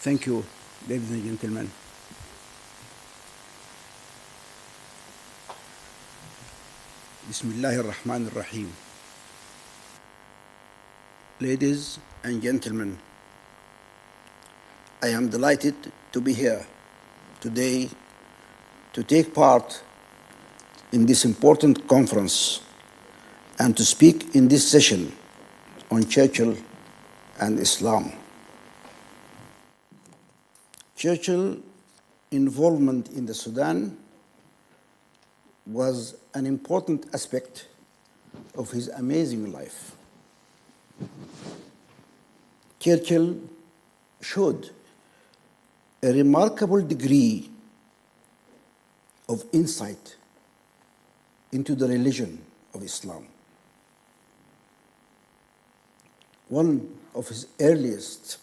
Thank you, ladies and gentlemen. Bismillah ar-Rahman ar-Rahim. Ladies and gentlemen, I am delighted to be here today to take part in this important conference and to speak in this session on Churchill and Islam. Churchill's involvement in the Sudan was an important aspect of his amazing life. Churchill showed a remarkable degree of insight into the religion of Islam. One of his earliest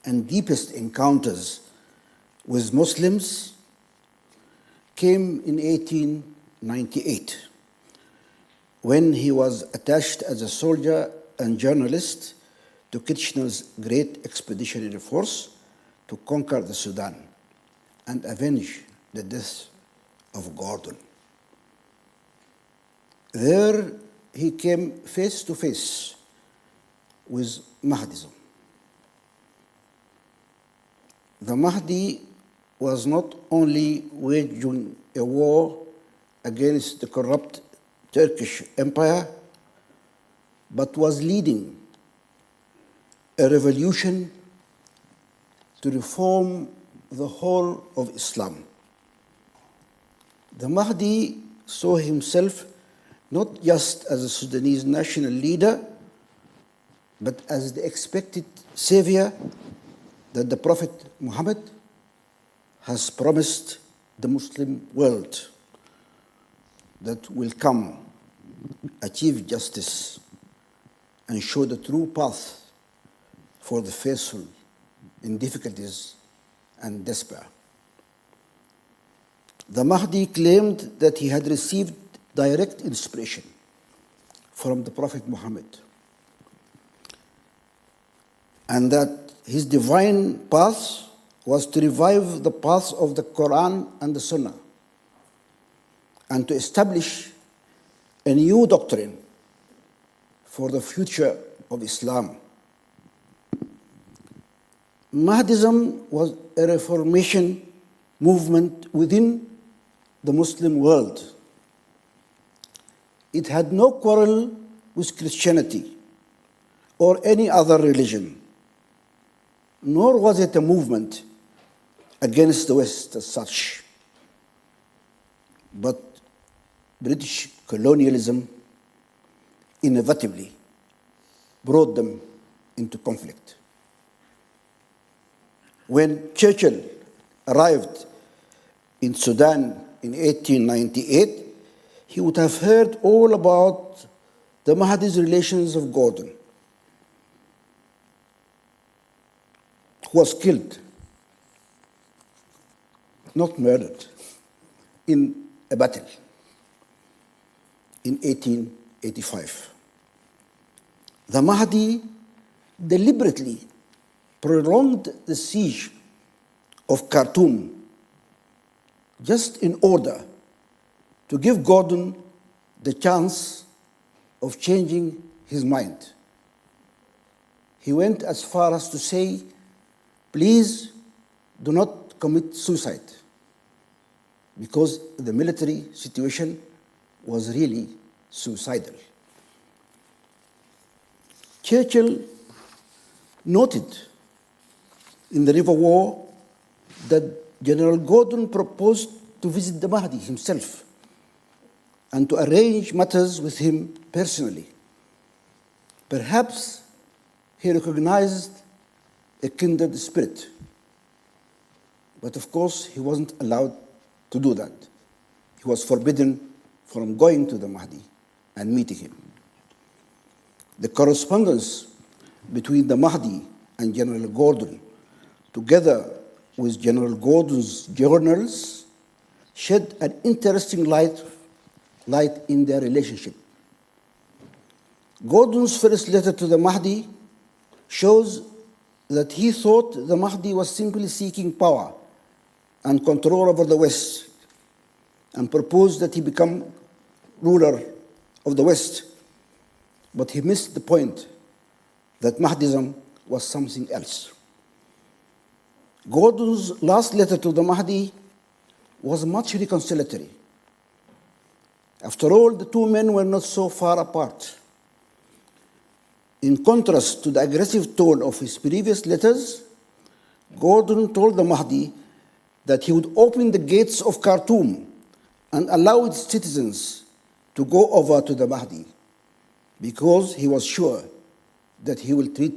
and deepest encounters with Muslims came in 1898, when he was attached as a soldier and journalist to Kitchener's great expeditionary force to conquer the Sudan and avenge the death of Gordon. There he came face to face with Mahdism. The Mahdi was not only waging a war against the corrupt Turkish Empire, but was leading a revolution to reform the whole of Islam. The Mahdi saw himself not just as a Sudanese national leader, but as the expected savior that the Prophet Muhammad has promised the Muslim world, that will come, achieve justice, and show the true path for the faithful in difficulties and despair. The Mahdi claimed that he had received direct inspiration from the Prophet Muhammad, and that his divine path was to revive the path of the Quran and the Sunnah, and to establish a new doctrine for the future of Islam. Mahdism was a reformation movement within the Muslim world. It had no quarrel with Christianity or any other religion, nor was it a movement against the West as such. But British colonialism inevitably brought them into conflict. When Churchill arrived in Sudan in 1898, he would have heard all about the Mahdi's relations of Gordon, who was killed, not murdered, in a battle in 1885. The Mahdi deliberately prolonged the siege of Khartoum just in order to give Gordon the chance of changing his mind. He went as far as to say, please do not commit suicide, because the military situation was really suicidal. Churchill noted in the River War that General Gordon proposed to visit the Mahdi himself and to arrange matters with him personally, Perhaps he recognized a kindred spirit, but of course he wasn't allowed to do that. He was forbidden from going to the Mahdi and meeting him. The correspondence between the Mahdi and General Gordon, together with General Gordon's journals, shed an interesting light in their relationship. Gordon's first letter to the Mahdi shows that he thought the Mahdi was simply seeking power and control over the West, and proposed that he become ruler of the West. But he missed the point that Mahdism was something else. Gordon's last letter to the Mahdi was much reconciliatory. After all, the two men were not so far apart. In contrast to the aggressive tone of his previous letters, Gordon told the Mahdi that he would open the gates of Khartoum and allow its citizens to go over to the Mahdi, because he was sure that he will treat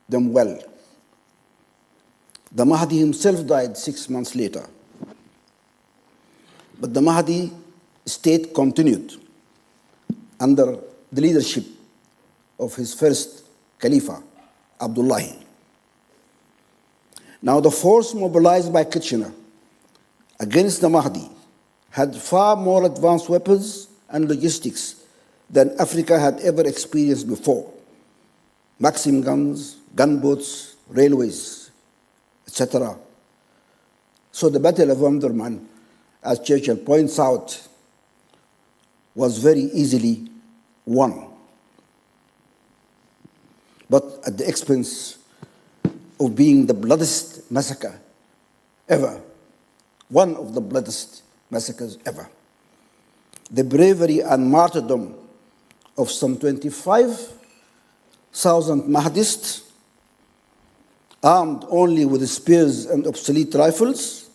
them well. The Mahdi himself died 6 months later. But the Mahdi state continued under the leadership of his first Caliph, Abdullah. Now, the force mobilized by Kitchener against the Mahdi had far more advanced weapons and logistics than Africa had ever experienced before. Maxim guns, gunboats, railways, etc. So the Battle of Omdurman, as Churchill points out, was very easily won, but at the expense of being the bloodiest massacre ever, one of the bloodiest massacres ever. The bravery and martyrdom of some 25,000 Mahdists, armed only with spears and obsolete rifles,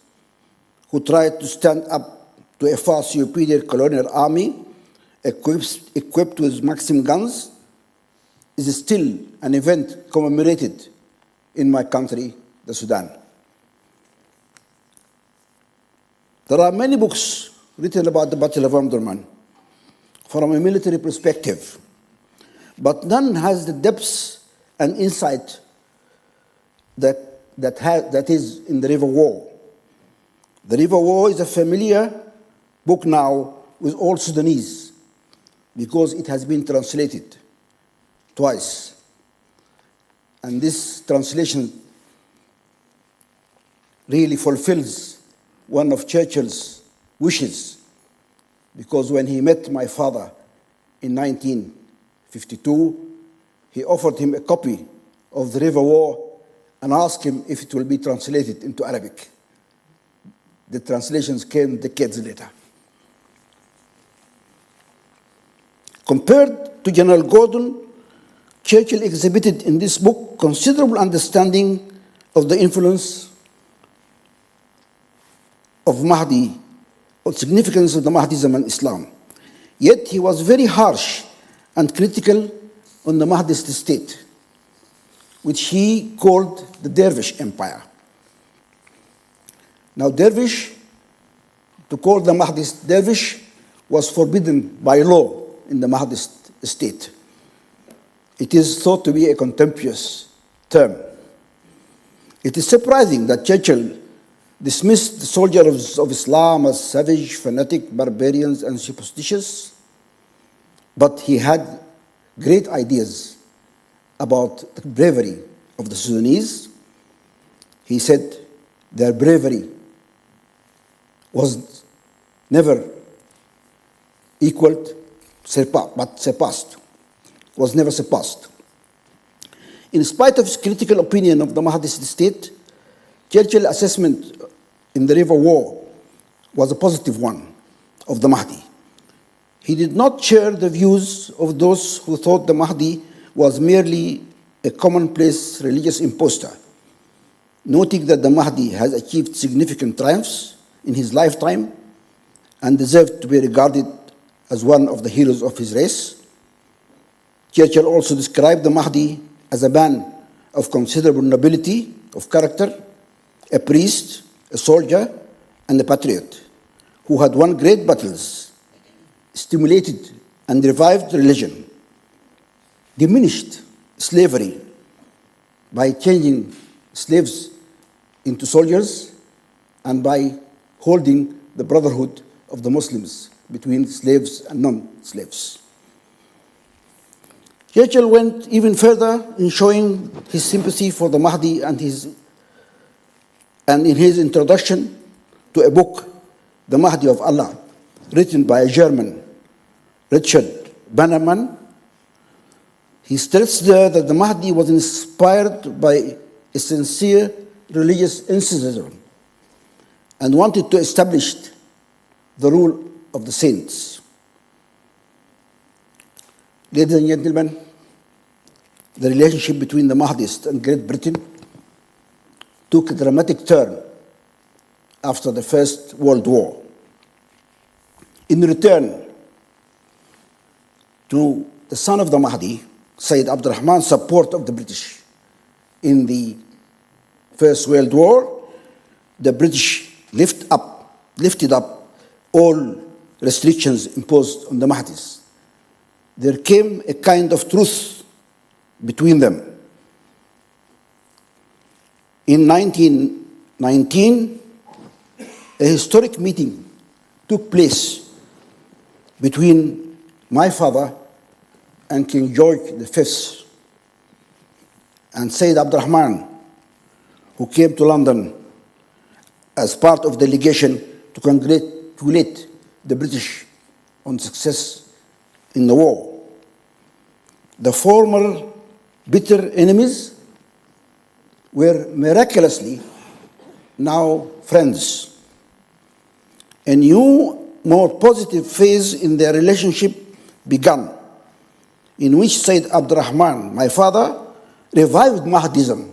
who tried to stand up to a far superior colonial army equipped with Maxim guns, is still an event commemorated in my country, the Sudan. There are many books written about the Battle of Omdurman from a military perspective, but none has the depth and insight that is in the River War. The River War is a familiar book now with all Sudanese because it has been translated twice. And this translation really fulfills one of Churchill's wishes, because when he met my father in 1952, he offered him a copy of the River War and asked him if it will be translated into Arabic. The translations came decades later. Compared to General Gordon, Churchill exhibited in this book considerable understanding of the influence of Mahdi, or significance of the Mahdism and Islam. Yet he was very harsh and critical on the Mahdist state, which he called the Dervish Empire. Now, dervish, to call the Mahdist dervish, was forbidden by law in the Mahdist state. It is thought to be a contemptuous term. It is surprising that Churchill dismissed the soldiers of Islam as savage, fanatic, barbarians, and superstitious, but he had great ideas about the bravery of the Sudanese. He said their bravery was never equaled, but surpassed. Was never surpassed. In spite of his critical opinion of the Mahdist state, Churchill's assessment in the River War was a positive one of the Mahdi. He did not share the views of those who thought the Mahdi was merely a commonplace religious impostor, noting that the Mahdi has achieved significant triumphs in his lifetime and deserved to be regarded as one of the heroes of his race. Churchill also described the Mahdi as a man of considerable nobility of character, a priest, a soldier, and a patriot who had won great battles, stimulated and revived religion, diminished slavery by changing slaves into soldiers and by holding the brotherhood of the Muslims between slaves and non-slaves. Churchill went even further in showing his sympathy for the Mahdi and in his introduction to a book, The Mahdi of Allah, written by a German, Richard Bannerman. He stressed there that the Mahdi was inspired by a sincere religious enthusiasm and wanted to establish the rule of the saints. Ladies and gentlemen, the relationship between the Mahdists and Great Britain took a dramatic turn after the First World War. In return to the son of the Mahdi, Sayyid Abdurrahman's support of the British in the First World War, the British lifted up all restrictions imposed on the Mahdis. There came a kind of truce between them. In 1919, a historic meeting took place between my father and King George V and Sayyid Abdurrahman, who came to London as part of the delegation to congratulate the British on success in the war. The former bitter enemies were miraculously now friends. A new, more positive phase in their relationship began, in which Sayyid Abdurrahman, my father, revived Mahdism,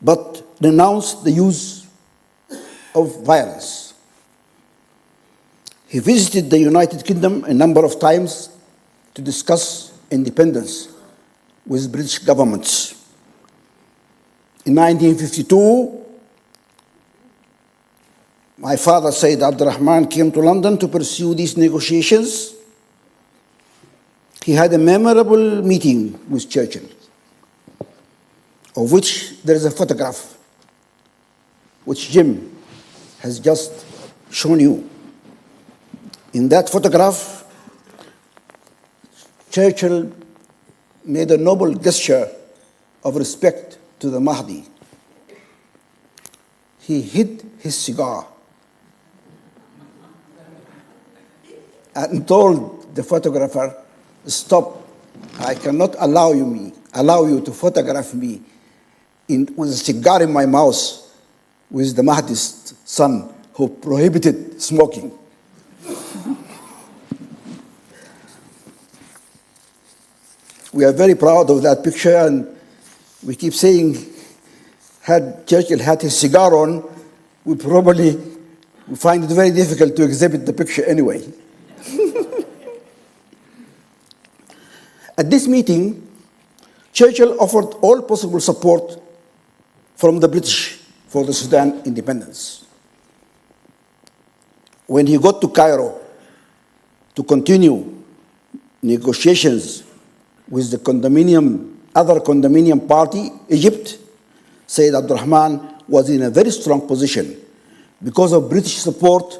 but renounced the use of violence. He visited the United Kingdom a number of times to discuss independence with British governments. In 1952, my father, Sayyid Abdurrahman, came to London to pursue these negotiations. He had a memorable meeting with Churchill, of which there is a photograph, which Jim has just shown you. In that photograph, Churchill made a noble gesture of respect to the Mahdi. He hid his cigar and told the photographer, "Stop, I cannot allow you to photograph me with a cigar in my mouth with the Mahdi's son who prohibited smoking." We are very proud of that picture, and we keep saying, had Churchill had his cigar on, we probably would find it very difficult to exhibit the picture anyway. At this meeting, Churchill offered all possible support from the British for the Sudan independence. When he got to Cairo to continue negotiations with the other condominium party, Egypt, Sayyid Abdurrahman was in a very strong position because of British support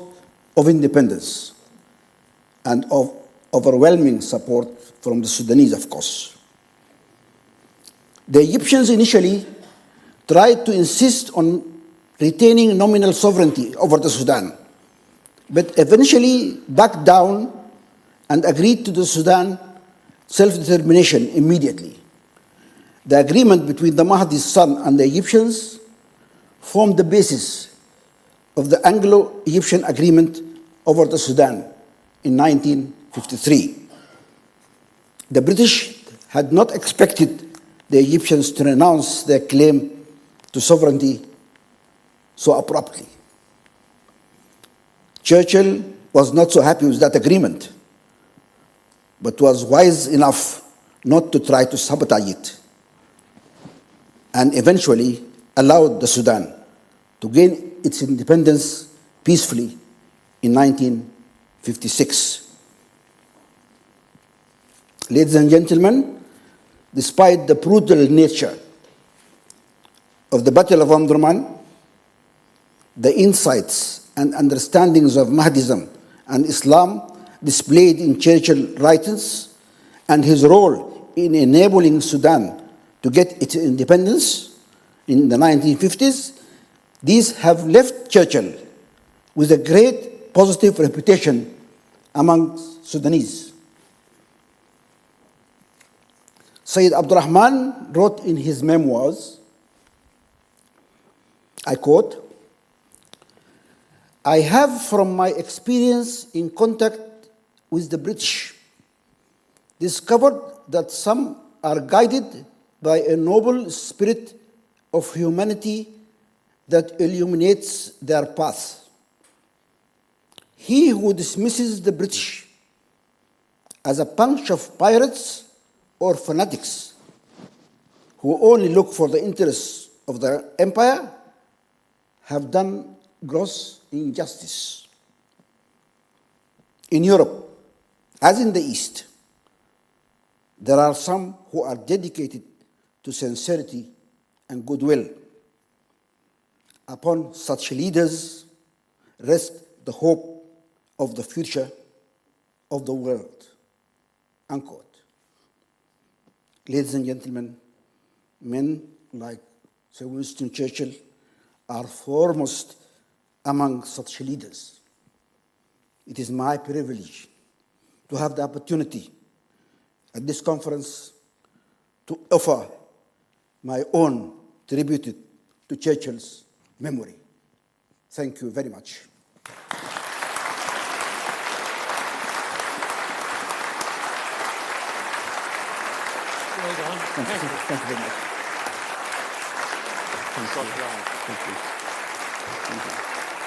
of independence and of overwhelming support from the Sudanese, of course. The Egyptians initially tried to insist on retaining nominal sovereignty over the Sudan, but eventually backed down and agreed to the Sudan self-determination immediately. The agreement between the Mahdi's son and the Egyptians formed the basis of the Anglo-Egyptian agreement over the Sudan in 1953. The British had not expected the Egyptians to renounce their claim to sovereignty so abruptly. Churchill was not so happy with that agreement, but was wise enough not to try to sabotage it, and eventually allowed the Sudan to gain its independence peacefully in 1956. Ladies and gentlemen, despite the brutal nature of the Battle of Omdurman, the insights and understandings of Mahdism and Islam displayed in Churchill's writings and his role in enabling Sudan to get its independence in the 1950s, these have left Churchill with a great positive reputation among Sudanese. Sayyid Abdurrahman wrote in his memoirs, I quote, "I have, from my experience in contact with the British, discovered that some are guided by a noble spirit of humanity that illuminates their path. He who dismisses the British as a bunch of pirates or fanatics who only look for the interests of their empire have done gross injustice. In Europe, as in the East, there are some who are dedicated to sincerity and goodwill. Upon such leaders rests the hope of the future of the world." Unquote. Ladies and gentlemen, men like Sir Winston Churchill are foremost among such leaders. It is my privilege to have the opportunity at this conference to offer my own tribute to Churchill's memory. Thank you very much. Well done. Thank you very much. Thank you. Thank you. Thank you.